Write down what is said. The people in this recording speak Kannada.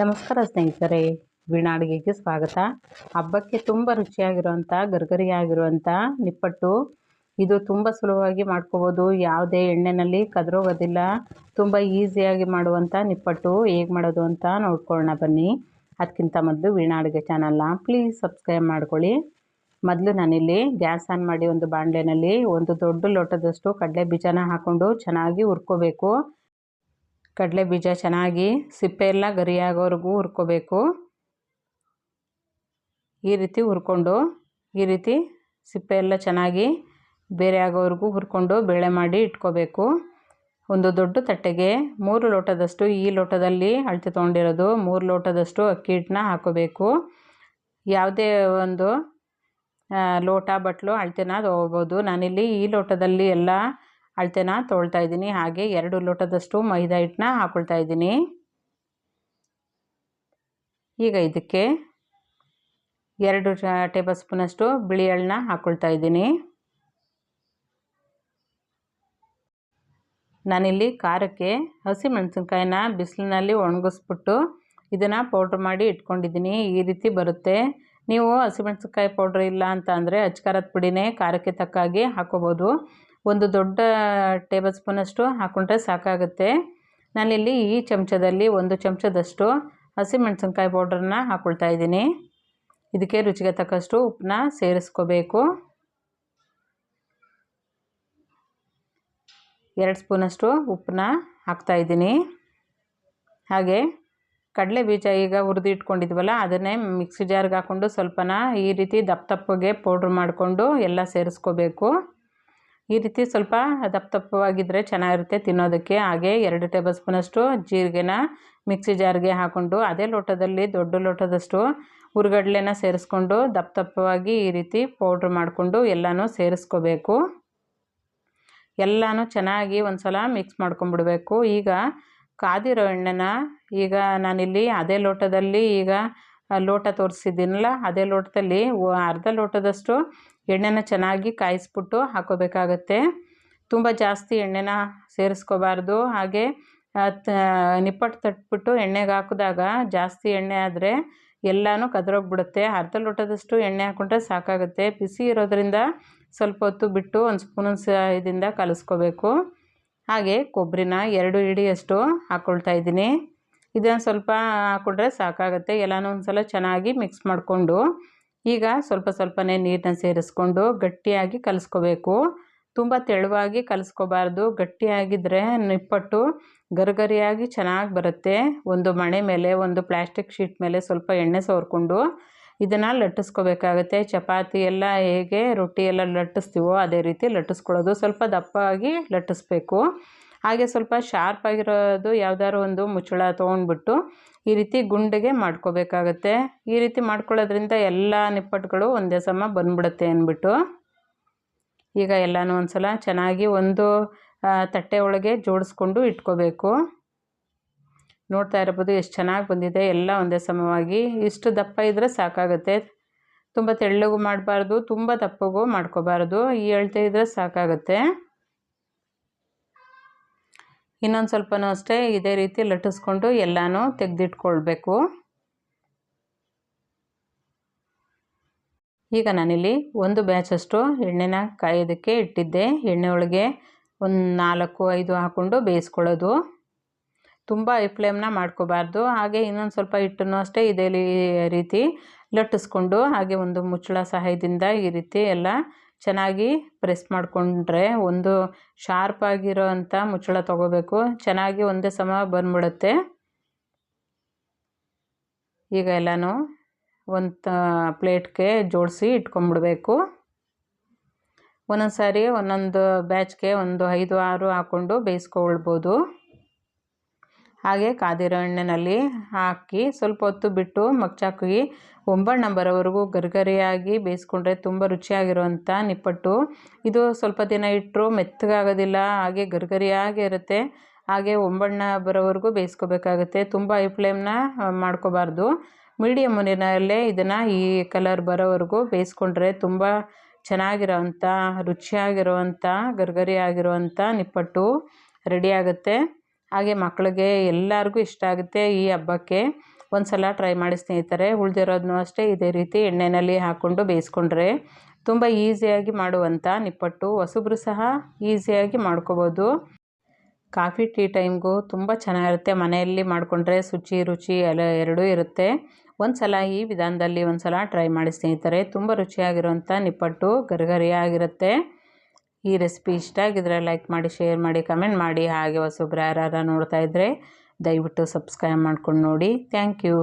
ನಮಸ್ಕಾರ ಸ್ನೇಹಿತರೆ, ವೀಣಾ ಅಡುಗೆಗೆ ಸ್ವಾಗತ. ಹಬ್ಬಕ್ಕೆ ತುಂಬ ರುಚಿಯಾಗಿರುವಂಥ ಗರಿಗರಿಯಾಗಿರುವಂಥ ನಿಪ್ಪಟ್ಟು ಇದು ತುಂಬ ಸುಲಭವಾಗಿ ಮಾಡ್ಕೋಬೋದು. ಯಾವುದೇ ಎಣ್ಣೆಯಲ್ಲಿ ಕದರೋಗೋದಿಲ್ಲ. ತುಂಬ ಈಸಿಯಾಗಿ ಮಾಡುವಂಥ ನಿಪ್ಪಟ್ಟು ಹೇಗೆ ಮಾಡೋದು ಅಂತ ನೋಡ್ಕೊಳ್ಳೋಣ ಬನ್ನಿ. ಅದಕ್ಕಿಂತ ಮೊದಲು ವೀಣಾ ಅಡುಗೆ ಚಾನಲ್ನ ಪ್ಲೀಸ್ ಸಬ್ಸ್ಕ್ರೈಬ್ ಮಾಡ್ಕೊಳ್ಳಿ. ಮೊದಲು ನಾನಿಲ್ಲಿ ಗ್ಯಾಸ್ ಆನ್ ಮಾಡಿ ಒಂದು ಬಾಣಲೆಯಲ್ಲಿ ಒಂದು ದೊಡ್ಡ ಲೋಟದಷ್ಟು ಕಡಲೆ ಬೀಜನ ಹಾಕ್ಕೊಂಡು ಚೆನ್ನಾಗಿ ಹುರ್ಕೋಬೇಕು. ಕಡಲೆ ಬೀಜ ಚೆನ್ನಾಗಿ ಸಿಪ್ಪೆ ಎಲ್ಲ ಗರಿಯಾಗೋವರೆಗೂ ಹುರ್ಕೋಬೇಕು. ಈ ರೀತಿ ಹುರ್ಕೊಂಡು ಈ ರೀತಿ ಸಿಪ್ಪೆ ಎಲ್ಲ ಚೆನ್ನಾಗಿ ಬೇರೆ ಆಗೋವರೆಗೂ ಹುರ್ಕೊಂಡು ಬೇಳೆ ಮಾಡಿ ಇಟ್ಕೋಬೇಕು. ಒಂದು ದೊಡ್ಡ ತಟ್ಟೆಗೆ 3 ಲೋಟದಷ್ಟು, ಈ ಲೋಟದಲ್ಲಿ ಅಳತೆ ತೊಗೊಂಡಿರೋದು 3 ಲೋಟದಷ್ಟು ಅಕ್ಕಿ ಹಿಟ್ಟನ್ನ ಹಾಕೋಬೇಕು. ಯಾವುದೇ ಒಂದು ಲೋಟ ಬಟ್ಲು ಅಳತೆನ ತೊಗೋಬೋದು. ನಾನಿಲ್ಲಿ ಈ ಲೋಟದಲ್ಲಿ ಎಲ್ಲ ಅಳತೆನ ತೊಗೊಳ್ತಾ ಇದ್ದೀನಿ. ಹಾಗೆ 2 ಲೋಟದಷ್ಟು ಮೈದಾ ಹಿಟ್ಟನ್ನ ಹಾಕ್ಕೊಳ್ತಾ ಇದ್ದೀನಿ. ಈಗ ಇದಕ್ಕೆ 2 ಟೇಬಲ್ ಸ್ಪೂನಷ್ಟು ಬಿಳಿ ಎಳ್ಳನ್ನ ಹಾಕ್ಕೊಳ್ತಾ ಇದ್ದೀನಿ. ನಾನಿಲ್ಲಿ ಖಾರಕ್ಕೆ ಹಸಿಮೆಣಸಿನ್ಕಾಯಿನ ಬಿಸಿಲಿನಲ್ಲಿ ಒಣಗಿಸ್ಬಿಟ್ಟು ಇದನ್ನು ಪೌಡ್ರ್ ಮಾಡಿ ಇಟ್ಕೊಂಡಿದ್ದೀನಿ. ಈ ರೀತಿ ಬರುತ್ತೆ. ನೀವು ಹಸಿಮೆಣಸಿನ್ಕಾಯಿ ಪೌಡ್ರ್ ಇಲ್ಲ ಅಂತ ಅಂದರೆ ಅಚ್ಕಾರದ ಪುಡಿನೇ ಖಾರಕ್ಕೆ ತಕ್ಕಾಗಿ ಹಾಕ್ಕೋಬೋದು. ಒಂದು ದೊಡ್ಡ ಟೇಬಲ್ ಸ್ಪೂನಷ್ಟು ಹಾಕ್ಕೊಂಡ್ರೆ ಸಾಕಾಗುತ್ತೆ. ನಾನಿಲ್ಲಿ ಈ ಚಮಚದಲ್ಲಿ 1 ಚಮಚದಷ್ಟು ಹಸಿಮೆಣಸಿನ್ಕಾಯಿ ಪೌಡ್ರನ್ನ ಹಾಕ್ಕೊಳ್ತಾ ಇದ್ದೀನಿ. ಇದಕ್ಕೆ ರುಚಿಗೆ ತಕ್ಕಷ್ಟು ಉಪ್ಪನ್ನ ಸೇರಿಸ್ಕೋಬೇಕು. 2 ಸ್ಪೂನಷ್ಟು ಉಪ್ಪನ್ನ ಹಾಕ್ತಾಯಿದ್ದೀನಿ. ಹಾಗೆ ಕಡಲೆ ಬೀಜ ಈಗ ಹುರಿದು ಇಟ್ಕೊಂಡಿದ್ವಲ್ಲ ಅದನ್ನೇ ಮಿಕ್ಸಿ ಜಾರ್ಗೆ ಹಾಕ್ಕೊಂಡು ಸ್ವಲ್ಪನ ಈ ರೀತಿ ದಪ್ಪಗೆ ಪೌಡ್ರ್ ಮಾಡಿಕೊಂಡು ಎಲ್ಲ ಸೇರಿಸ್ಕೋಬೇಕು. ಈ ರೀತಿ ಸ್ವಲ್ಪ ದಪ್ಪವಾಗಿದ್ದರೆ ಚೆನ್ನಾಗಿರುತ್ತೆ ತಿನ್ನೋದಕ್ಕೆ. ಹಾಗೆ 2 ಟೇಬಲ್ ಸ್ಪೂನಷ್ಟು ಜೀರಿಗೆನ ಮಿಕ್ಸಿ ಜಾರ್ಗೆ ಹಾಕ್ಕೊಂಡು ಅದೇ ಲೋಟದಲ್ಲಿ ದೊಡ್ಡ ಲೋಟದಷ್ಟು ಹುರಿಗಡಲೆನ ಸೇರಿಸ್ಕೊಂಡು ದಪ್ಪವಾಗಿ ಈ ರೀತಿ ಪೌಡ್ರ್ ಮಾಡಿಕೊಂಡು ಎಲ್ಲನೂ ಸೇರಿಸ್ಕೋಬೇಕು. ಎಲ್ಲನೂ ಚೆನ್ನಾಗಿ ಒಂದು ಸಲ ಮಿಕ್ಸ್ ಮಾಡ್ಕೊಂಬಿಡಬೇಕು. ಈಗ ಕಾದಿರೋ ಎಣ್ಣೆನ ಈಗ ನಾನಿಲ್ಲಿ ಅದೇ ಲೋಟದಲ್ಲಿ ಈಗ ಲೋಟ ತೋರಿಸಿದ್ದೀನಲ್ಲ ಅದೇ ಲೋಟದಲ್ಲಿ ಅರ್ಧ ಲೋಟದಷ್ಟು ಎಣ್ಣೆನ ಚೆನ್ನಾಗಿ ಕಾಯಿಸ್ಬಿಟ್ಟು ಹಾಕೋಬೇಕಾಗತ್ತೆ. ತುಂಬ ಜಾಸ್ತಿ ಎಣ್ಣೆನ ಸೇರಿಸ್ಕೋಬಾರ್ದು. ಹಾಗೆ ನಿಪ್ಪಟ್ಟು ತಟ್ಬಿಟ್ಟು ಎಣ್ಣೆಗೆ ಹಾಕಿದಾಗ ಜಾಸ್ತಿ ಎಣ್ಣೆ ಆದರೆ ಎಲ್ಲನೂ ಕದರೋಗ್ಬಿಡುತ್ತೆ. ಅರ್ಧ ಲೋಟದಷ್ಟು ಎಣ್ಣೆ ಹಾಕ್ಕೊಂಡ್ರೆ ಸಾಕಾಗುತ್ತೆ. ಬಿಸಿ ಇರೋದ್ರಿಂದ ಸ್ವಲ್ಪ ಹೊತ್ತು ಬಿಟ್ಟು ಒಂದು ಸ್ಪೂನ್ ಇದರಿಂದ ಕಲಿಸ್ಕೋಬೇಕು. ಹಾಗೆ ಕೊಬ್ಬರಿನ 2 ಹಿಡಿಯಷ್ಟು ಹಾಕ್ಕೊಳ್ತಾ ಇದ್ದೀನಿ. ಇದನ್ನು ಸ್ವಲ್ಪ ಹಾಕ್ಕೊಂಡ್ರೆ ಸಾಕಾಗುತ್ತೆ. ಎಲ್ಲನೂ ಒಂದು ಸಲ ಚೆನ್ನಾಗಿ ಮಿಕ್ಸ್ ಮಾಡಿಕೊಂಡು ಈಗ ಸ್ವಲ್ಪನೇ ನೀರನ್ನ ಸೇರಿಸ್ಕೊಂಡು ಗಟ್ಟಿಯಾಗಿ ಕಲಿಸ್ಕೋಬೇಕು. ತುಂಬ ತೆಳುವಾಗಿ ಕಲಿಸ್ಕೋಬಾರ್ದು. ಗಟ್ಟಿಯಾಗಿದ್ದರೆ ನಿಪ್ಪಟ್ಟು ಗರಿಗರಿಯಾಗಿ ಚೆನ್ನಾಗಿ ಬರುತ್ತೆ. ಒಂದು ಮಣೆ ಮೇಲೆ ಒಂದು ಪ್ಲಾಸ್ಟಿಕ್ ಶೀಟ್ ಮೇಲೆ ಸ್ವಲ್ಪ ಎಣ್ಣೆ ಸವರ್ಕೊಂಡು ಇದನ್ನು ಲಟ್ಟಿಸ್ಕೋಬೇಕಾಗತ್ತೆ. ಚಪಾತಿ ಎಲ್ಲ ಹೇಗೆ ರೊಟ್ಟಿ ಎಲ್ಲ ಲಟ್ಟಿಸ್ತೀವೋ ಅದೇ ರೀತಿ ಲಟ್ಟಿಸ್ಕೊಳ್ಳೋದು. ಸ್ವಲ್ಪ ದಪ್ಪವಾಗಿ ಲಟ್ಟಿಸ್ಬೇಕು. ಹಾಗೆ ಸ್ವಲ್ಪ ಶಾರ್ಪ್ ಆಗಿರೋದು ಯಾವುದಾದ್ರು ಒಂದು ಮುಚ್ಚಳ ತೊಗೊಂಡ್ಬಿಟ್ಟು ಈ ರೀತಿ ಗುಂಡಿಗೆ ಮಾಡ್ಕೋಬೇಕಾಗತ್ತೆ. ಈ ರೀತಿ ಮಾಡ್ಕೊಳ್ಳೋದ್ರಿಂದ ಎಲ್ಲ ನಿಪ್ಪಟ್ಟುಗಳು ಒಂದೇ ಸಮ ಬಂದ್ಬಿಡುತ್ತೆ ಅಂದ್ಬಿಟ್ಟು ಈಗ ಎಲ್ಲನೂ ಒಂದು ಸಲ ಚೆನ್ನಾಗಿ ಒಂದು ತಟ್ಟೆ ಒಳಗೆ ಜೋಡಿಸ್ಕೊಂಡು ಇಟ್ಕೋಬೇಕು. ನೋಡ್ತಾ ಇರ್ಬೋದು ಎಷ್ಟು ಚೆನ್ನಾಗಿ ಬಂದಿದೆ. ಎಲ್ಲ ಒಂದೇ ಸಮವಾಗಿ ಇಷ್ಟು ದಪ್ಪ ಇದ್ದರೆ ಸಾಕಾಗುತ್ತೆ. ತುಂಬ ತೆಳ್ಳಗೂ ಮಾಡಬಾರ್ದು, ತುಂಬ ದಪ್ಪಗೂ ಮಾಡ್ಕೋಬಾರ್ದು. ಈ ಅಳತೆ ಇದ್ದರೆ ಸಾಕಾಗುತ್ತೆ. ಇನ್ನೊಂದು ಸ್ವಲ್ಪನೂ ಅಷ್ಟೇ ಇದೇ ರೀತಿ ಲಟ್ಟಿಸ್ಕೊಂಡು ಎಲ್ಲನೂ ತೆಗೆದಿಟ್ಕೊಳ್ಬೇಕು. ಈಗ ನಾನಿಲ್ಲಿ ಒಂದು ಬ್ಯಾಚಷ್ಟು ಎಣ್ಣೆನ ಕಾಯೋದಕ್ಕೆ ಇಟ್ಟಿದ್ದೆ. ಎಣ್ಣೆ ಒಳಗೆ ಒಂದು 4-5 ಹಾಕ್ಕೊಂಡು ಬೇಯಿಸ್ಕೊಳ್ಳೋದು. ತುಂಬ ಹೈ ಫ್ಲೇಮ್ನ ಮಾಡ್ಕೋಬಾರ್ದು. ಹಾಗೆ ಇನ್ನೊಂದು ಸ್ವಲ್ಪ ಹಿಟ್ಟನ್ನು ಅಷ್ಟೇ ಇದೇ ರೀತಿ ಲಟ್ಟಿಸ್ಕೊಂಡು ಹಾಗೆ ಒಂದು ಮುಚ್ಚಳ ಸಹಾಯದಿಂದ ಈ ರೀತಿ ಎಲ್ಲ ಚೆನ್ನಾಗಿ ಪ್ರೆಸ್ ಮಾಡಿಕೊಂಡ್ರೆ ಒಂದು ಶಾರ್ಪ್ ಆಗಿರೋ ಅಂಥ ಮುಚ್ಚಳ ತೊಗೋಬೇಕು. ಚೆನ್ನಾಗಿ ಒಂದೇ ಸಮ ಬಂದ್ಬಿಡುತ್ತೆ. ಈಗ ಎಲ್ಲನೂ ಒಂದು ಪ್ಲೇಟ್ಗೆ ಜೋಡಿಸಿ ಇಟ್ಕೊಂಬಿಡ್ಬೇಕು. ಒಂದೊಂದು ಸಾರಿ ಒಂದೊಂದು ಬ್ಯಾಚ್ಗೆ ಒಂದು 5-6 ಹಾಕ್ಕೊಂಡು ಬೇಯಿಸ್ಕೊಳ್ಬೋದು. ಹಾಗೆ ಕಾದಿರೋ ಎಣ್ಣೆಯಲ್ಲಿ ಹಾಕಿ ಸ್ವಲ್ಪ ಹೊತ್ತು ಬಿಟ್ಟು ಮಗ್ಚಾಕಿ ಒಂಬಣ್ಣ ಬರೋವರೆಗೂ ಗರಿಗರಿಯಾಗಿ ಬೇಯಿಸ್ಕೊಂಡ್ರೆ ತುಂಬ ರುಚಿಯಾಗಿರುವಂಥ ನಿಪ್ಪಟ್ಟು. ಇದು ಸ್ವಲ್ಪ ದಿನ ಇಟ್ಟರು ಮೆತ್ತಗಾಗೋದಿಲ್ಲ, ಹಾಗೆ ಗರಿಗರಿಯಾಗಿ ಇರುತ್ತೆ. ಹಾಗೆ ಒಂಬಣ್ಣ ಬರೋವರೆಗೂ ಬೇಯಿಸ್ಕೋಬೇಕಾಗುತ್ತೆ. ತುಂಬ ಹೈ ಫ್ಲೇಮ್ನ ಮಾಡ್ಕೋಬಾರ್ದು. ಮೀಡಿಯಮ್ ನೀರಿನಲ್ಲೇ ಇದನ್ನು ಈ ಕಲರ್ ಬರೋವರೆಗೂ ಬೇಯಿಸ್ಕೊಂಡ್ರೆ ತುಂಬ ಚೆನ್ನಾಗಿರೋವಂಥ ರುಚಿಯಾಗಿರುವಂಥ ಗರಿಗರಿಯಾಗಿರುವಂಥ ನಿಪ್ಪಟ್ಟು ರೆಡಿಯಾಗುತ್ತೆ. ಹಾಗೆ ಮಕ್ಕಳಿಗೆ ಎಲ್ಲರಿಗೂ ಇಷ್ಟ ಆಗುತ್ತೆ ಈ ಹಬ್ಬಕ್ಕೆ. ಒಂದು ಸಲ ಟ್ರೈ ಮಾಡಿ ಸ್ನೇಹಿತರೆ. ಉಳಿದಿರೋದನ್ನೂ ಅಷ್ಟೇ ಇದೇ ರೀತಿ ಎಣ್ಣೆಯಲ್ಲಿ ಹಾಕ್ಕೊಂಡು ಬೇಯಿಸ್ಕೊಂಡ್ರೆ ತುಂಬ ಈಸಿಯಾಗಿ ಮಾಡುವಂಥ ನಿಪ್ಪಟ್ಟು ಹೊಸಬ್ರು ಸಹ ಈಸಿಯಾಗಿ ಮಾಡ್ಕೋಬೋದು. ಕಾಫಿ ಟೀ ಟೈಮ್ಗೂ ತುಂಬ ಚೆನ್ನಾಗಿರುತ್ತೆ. ಮನೆಯಲ್ಲಿ ಮಾಡಿಕೊಂಡ್ರೆ ಶುಚಿ ರುಚಿ ಎಲ್ಲ ಎರಡೂ ಇರುತ್ತೆ. ಒಂದು ಸಲ ಈ ವಿಧಾನದಲ್ಲಿ ಒಂದು ಸಲ ಟ್ರೈ ಮಾಡಿ ಸ್ನೇಹಿತರೆ. ತುಂಬ ರುಚಿಯಾಗಿರುವಂಥ ನಿಪ್ಪಟ್ಟು ಗರಿಗರಿಯಾಗಿರುತ್ತೆ. ಈ ರೆಸಿಪಿ ಇಷ್ಟ ಆಗಿದ್ರೆ ಲೈಕ್ ಮಾಡಿ, ಶೇರ್ ಮಾಡಿ, ಕಮೆಂಟ್ ಮಾಡಿ. ಹಾಗೆ ಹೊಸಬ್ರು ಯಾರು ನೋಡ್ತಾ ಇದ್ದರೆ ದಯವಿಟ್ಟು ಸಬ್ಸ್ಕ್ರೈಬ್ ಮಾಡ್ಕೊಂಡು ನೋಡಿ. Thank you.